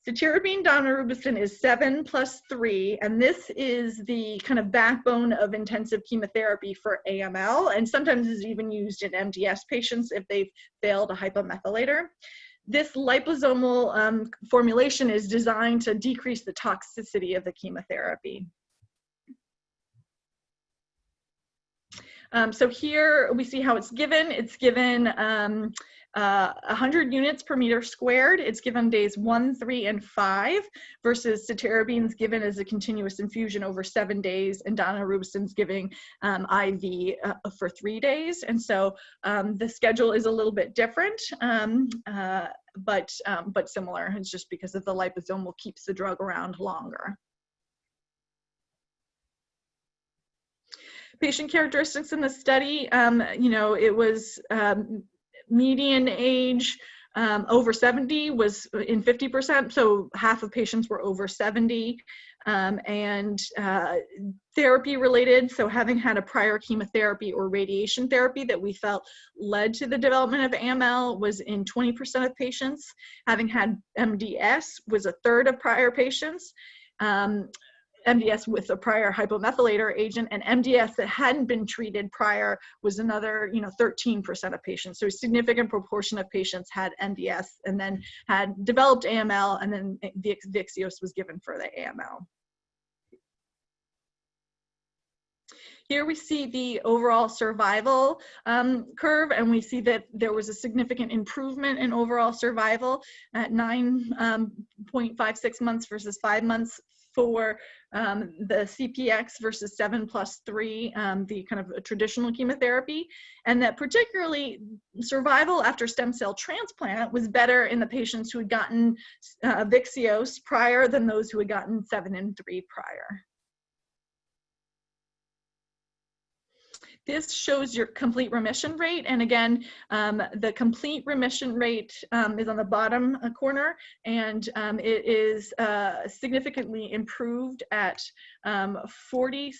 Speaker 2: Cytarabine daunorubicin is 7+3, and this is the kind of backbone of intensive chemotherapy for AML, and sometimes is even used in MDS patients if they've failed a hypomethylator. This liposomal formulation is designed to decrease the toxicity of the chemotherapy. So here we see how it's given. It's given 100 units per meter squared. It's given days 1, 3, and 5, versus cytarabine's given as a continuous infusion over 7 days, and daunorubicin's giving IV for 3 days. And so the schedule is a little bit different, but similar. It's just because of the liposomal keeps the drug around longer. Patient characteristics in the study, it was median age Over 70 was in 50%, so half of patients were over 70. And therapy related, so having had a prior chemotherapy or radiation therapy that we felt led to the development of AML was in 20% of patients. Having had MDS was a third of prior patients. MDS with a prior hypomethylator agent, and MDS that hadn't been treated prior was another, 13% of patients. So a significant proportion of patients had MDS and then had developed AML, and then Vyxeos was given for the AML. Here we see the overall survival curve, and we see that there was a significant improvement in overall survival at 9.56 months versus 5 months for the CPX versus 7+3, the kind of traditional chemotherapy, and that particularly survival after stem cell transplant was better in the patients who had gotten Vyxeos prior than those who had gotten 7 and 3 prior. This shows your complete remission rate. And again, the complete remission rate is on the bottom corner, and it is significantly improved at 47%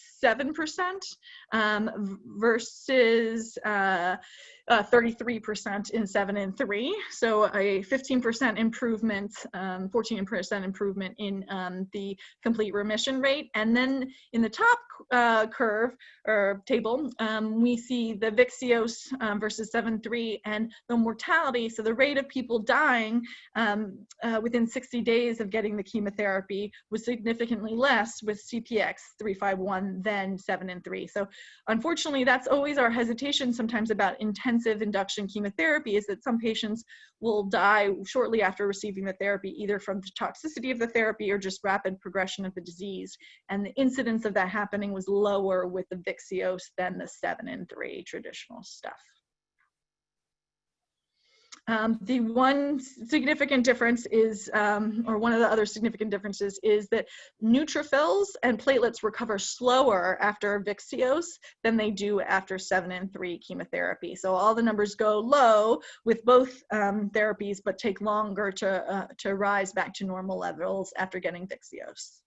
Speaker 2: versus 33% in 7 and 3. So a 15% improvement, 14% improvement in the complete remission rate. And then in the top curve or table, we see the Vyxeos versus 7-3 and the mortality. So the rate of people dying within 60 days of getting the chemotherapy was significantly less with CPX 351 than 7 and 3. So unfortunately, that's always our hesitation sometimes about intensive induction chemotherapy, is that some patients will die shortly after receiving the therapy, either from the toxicity of the therapy or just rapid progression of the disease. And the incidence of that happening was lower with the Vyxeos than the 7 and 3 traditional stuff. The one significant difference is, or one of the other significant differences is that neutrophils and platelets recover slower after Vyxeos than they do after 7 and 3 chemotherapy. So all the numbers go low with both therapies, but take longer to rise back to normal levels after getting Vyxeos.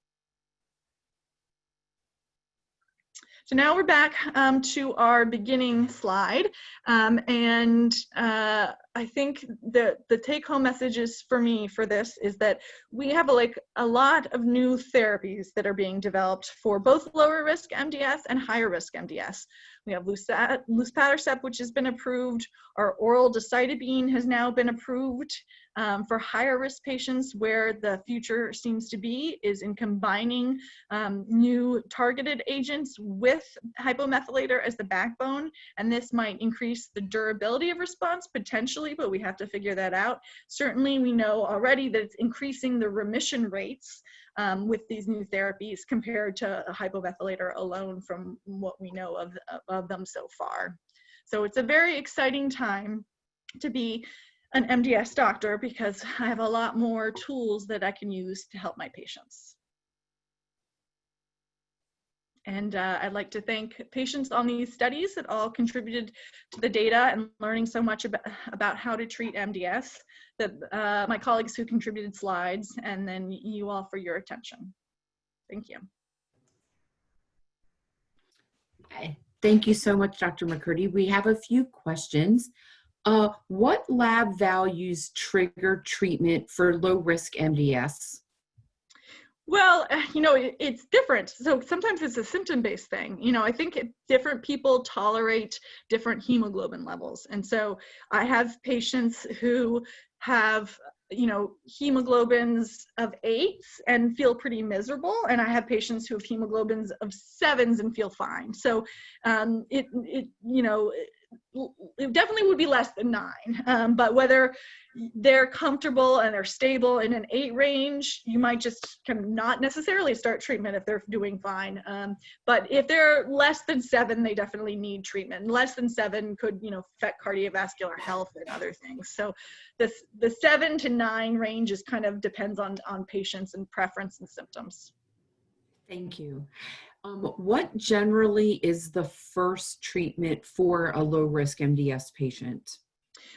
Speaker 2: So now we're back to our beginning slide, and I think the take-home messages for me for this is that we have a lot of new therapies that are being developed for both lower risk MDS and higher risk MDS. We have luspatercept, which has been approved. Our oral decitabine has now been approved. For higher risk patients, where the future seems to be is in combining new targeted agents with hypomethylator as the backbone, and this might increase the durability of response potentially, but we have to figure that out. Certainly we know already that it's increasing the remission rates with these new therapies compared to a hypomethylator alone from what we know of them so far. So it's a very exciting time to be an MDS doctor because I have a lot more tools that I can use to help my patients. And I'd like to thank patients on these studies that all contributed to the data and learning so much about how to treat MDS, my colleagues who contributed slides, and then you all for your attention. Thank you.
Speaker 1: Thank you so much, Dr. McCurdy. We have a few questions. What lab values trigger treatment for low-risk MDS?
Speaker 2: Well, it's different. So sometimes it's a symptom-based thing. I think different people tolerate different hemoglobin levels. And so I have patients who have, hemoglobins of 8s and feel pretty miserable. And I have patients who have hemoglobins of 7s and feel fine. So it definitely would be less than 9, but whether they're comfortable and they're stable in an 8 range, you might just kind of not necessarily start treatment if they're doing fine. But if they're less than 7, they definitely need treatment. Less than 7 could, affect cardiovascular health and other things. So the 7 to 9 range is kind of depends on patients and preference and symptoms.
Speaker 1: Thank you. What generally is the first treatment for a low-risk MDS patient?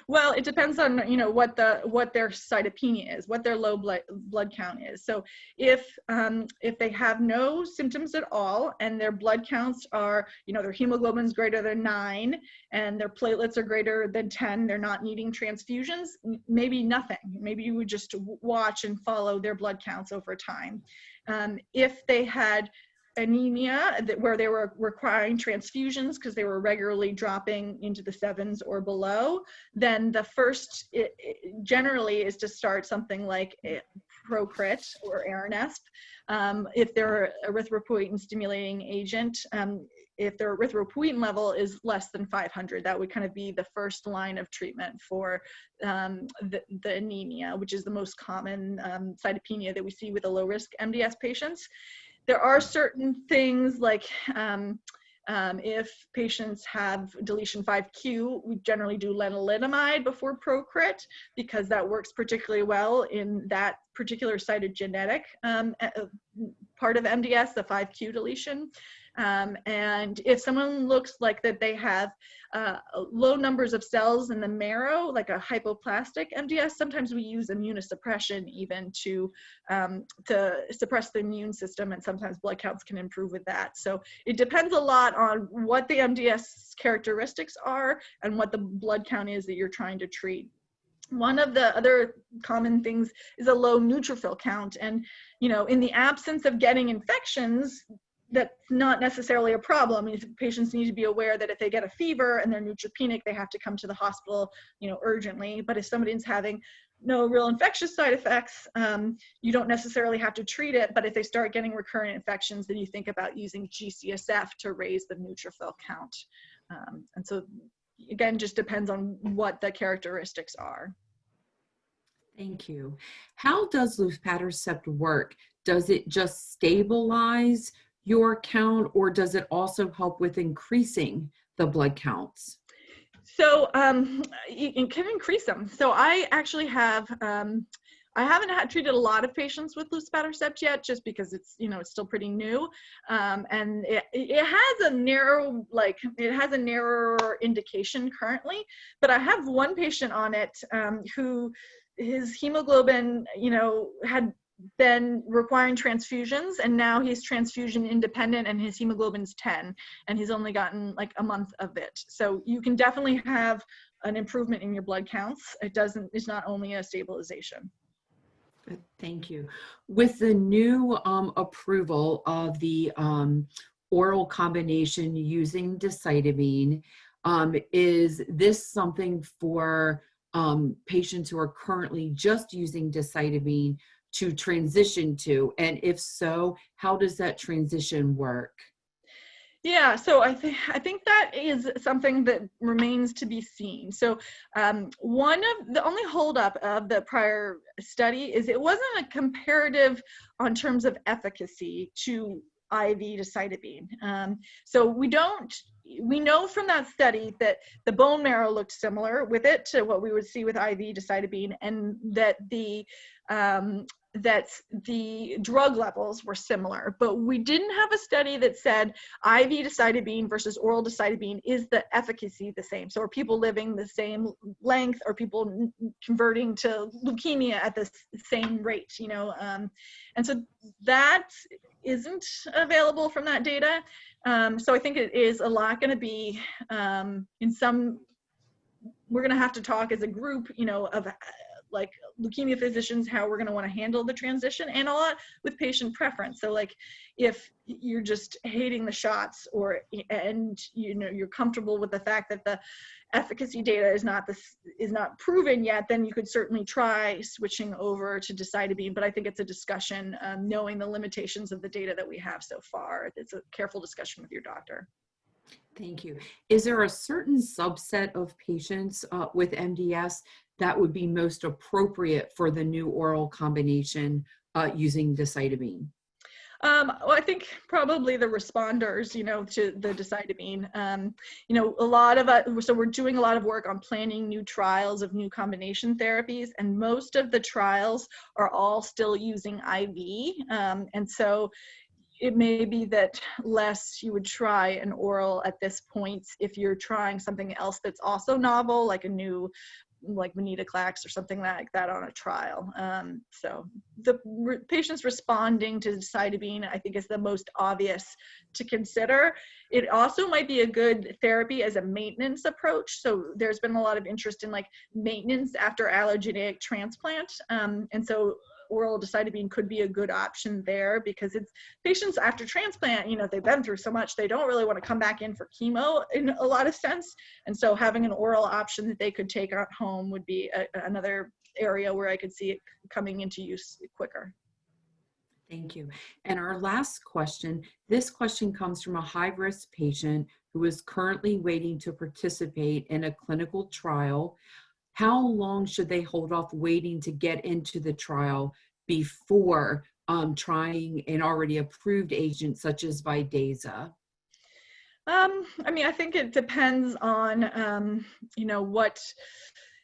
Speaker 2: Well, it depends on, you know, what their cytopenia is, what their low blood count is. So if they have no symptoms at all and their blood counts are, you know, their hemoglobin's greater than 9 and their platelets are greater than 10, they're not needing transfusions, maybe nothing. Maybe you would just watch and follow their blood counts over time. If they had anemia where they were requiring transfusions because they were regularly dropping into the 7s or below, then the first generally is to start something like Procrit or Aranesp. If they're erythropoietin stimulating agent, if their erythropoietin level is less than 500, that would kind of be the first line of treatment for the anemia, which is the most common cytopenia that we see with the low risk MDS patients. There are certain things like if patients have deletion 5q, we generally do lenalidomide before Procrit because that works particularly well in that particular cytogenetic part of MDS, the 5q deletion. And if someone looks like that they have low numbers of cells in the marrow, like a hypoplastic MDS, sometimes we use immunosuppression even to suppress the immune system, and sometimes blood counts can improve with that. So it depends a lot on what the MDS characteristics are and what the blood count is that you're trying to treat. One of the other common things is a low neutrophil count. And, you know, in the absence of getting infections, that's not necessarily a problem. Patients need to be aware that if they get a fever and they're neutropenic, they have to come to the hospital, you know, urgently. But if somebody's having no real infectious side effects, you don't necessarily have to treat it. But if they start getting recurrent infections, then you think about using GCSF to raise the neutrophil count. And so, again, just depends on what the characteristics are.
Speaker 1: Thank you. How does luspatercept work? Does it just stabilize your count, or does it also help with increasing the blood counts?
Speaker 2: So it can increase them. So I actually have, I haven't treated a lot of patients with luspatercept yet, just because it's, you know, it's still pretty new. And it has a narrow, it has a narrower indication currently, but I have one patient on it who his hemoglobin, you know, had been requiring transfusions, and now he's transfusion independent and his hemoglobin's 10, and he's only gotten like a month of it. So you can definitely have an improvement in your blood counts. It's not only a stabilization.
Speaker 1: Thank you. With the new approval of the oral combination using decitabine, is this something for patients who are currently just using decitabine to transition to? And if so, how does that transition work?
Speaker 2: Yeah, so I think that is something that remains to be seen. So one of the only holdup of the prior study is it wasn't a comparative on terms of efficacy to IV decitabine. So we know from that study that the bone marrow looked similar with it to what we would see with IV decitabine, and that the drug levels were similar, but we didn't have a study that said IV decitabine versus oral decitabine, is the efficacy the same? So are people living the same length? Are people converting to leukemia at the same rate, you know? And so that isn't available from that data. So I think it is a lot going to be we're going to have to talk as a group, you know, of like leukemia physicians, how we're going to want to handle the transition, and a lot with patient preference. So like if you're just hating the shots, and you know you're comfortable with the fact that the efficacy data is not proven yet, then you could certainly try switching over to decitabine. But I think it's a discussion, knowing the limitations of the data that we have so far. It's a careful discussion with your doctor.
Speaker 1: Thank you. Is there a certain subset of patients with MDS that would be most appropriate for the new oral combination using decitabine?
Speaker 2: Well, I think probably the responders, you know, to the decitabine. You know, a lot of so we're doing a lot of work on planning new trials of new combination therapies, and most of the trials are all still using IV. And so it may be that less you would try an oral at this point if you're trying something else that's also novel, like a new, like venetoclax or something like that on a trial. So the patients responding to cytidine, I think, is the most obvious to consider. It also might be a good therapy as a maintenance approach. So there's been a lot of interest in like maintenance after allogeneic transplant. And so oral decitabine could be a good option there, because it's patients after transplant, you know, they've been through so much, they don't really want to come back in for chemo in a lot of sense. And so having an oral option that they could take at home would be another area where I could see it coming into use quicker.
Speaker 1: Thank you. And our last question, this question comes from a high-risk patient who is currently waiting to participate in a clinical trial. How long should they hold off waiting to get into the trial before trying an already approved agent such as Vidasa?
Speaker 2: I mean, I think it depends on, you know,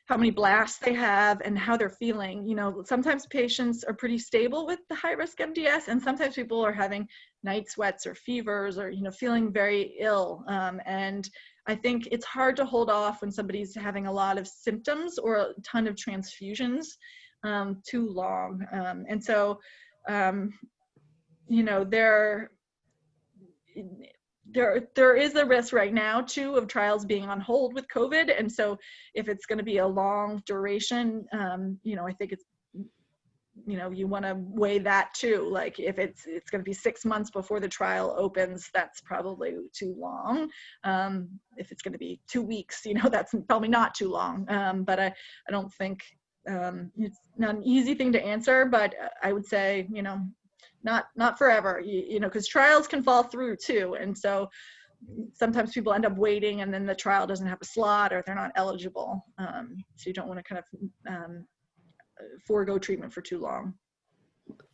Speaker 2: how many blasts they have and how they're feeling. You know, sometimes patients are pretty stable with the high-risk MDS, and sometimes people are having night sweats or fevers or, you know, feeling very ill. And I think it's hard to hold off when somebody's having a lot of symptoms or a ton of transfusions too long. And so, you know, there is a risk right now too of trials being on hold with COVID. And so if it's going to be a long duration, you know, I think it's, you know, you want to weigh that too. Like if it's going to be 6 months before the trial opens, that's probably too long. If it's going to be 2 weeks, you know, that's probably not too long. But I don't think it's not an easy thing to answer, but I would say, you know, not forever, you know, because trials can fall through too. And so sometimes people end up waiting and then the trial doesn't have a slot or they're not eligible. So you don't want to kind of forego treatment for too long.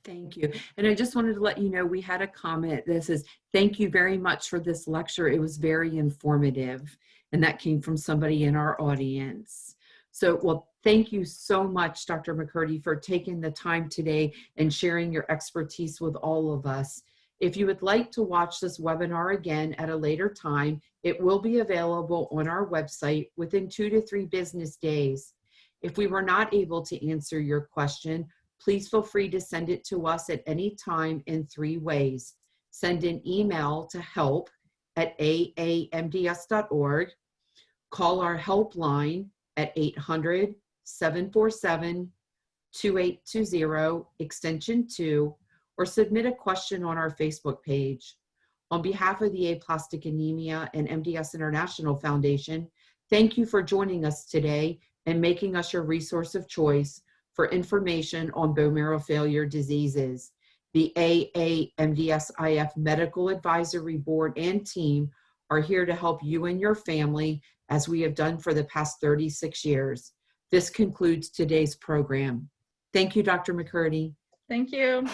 Speaker 1: Thank you. And I just wanted to let you know, we had a comment that says, thank you very much for this lecture. It was very informative. And that came from somebody in our audience. So, well, thank you so much, Dr. McCurdy, for taking the time today and sharing your expertise with all of us. If you would like to watch this webinar again at a later time, it will be available on our website within 2 to 3 business days. If we were not able to answer your question, please feel free to send it to us at any time in 3 ways. Send an email to help@aamds.org, call our helpline at 800-747-2820, extension 2, or submit a question on our Facebook page. On behalf of the Aplastic Anemia and MDS International Foundation, thank you for joining us today and making us your resource of choice for information on bone marrow failure diseases. The AAMDS-IF Medical Advisory Board and team are here to help you and your family, as we have done for the past 36 years. This concludes today's program. Thank you, Dr. McCurdy.
Speaker 2: Thank you.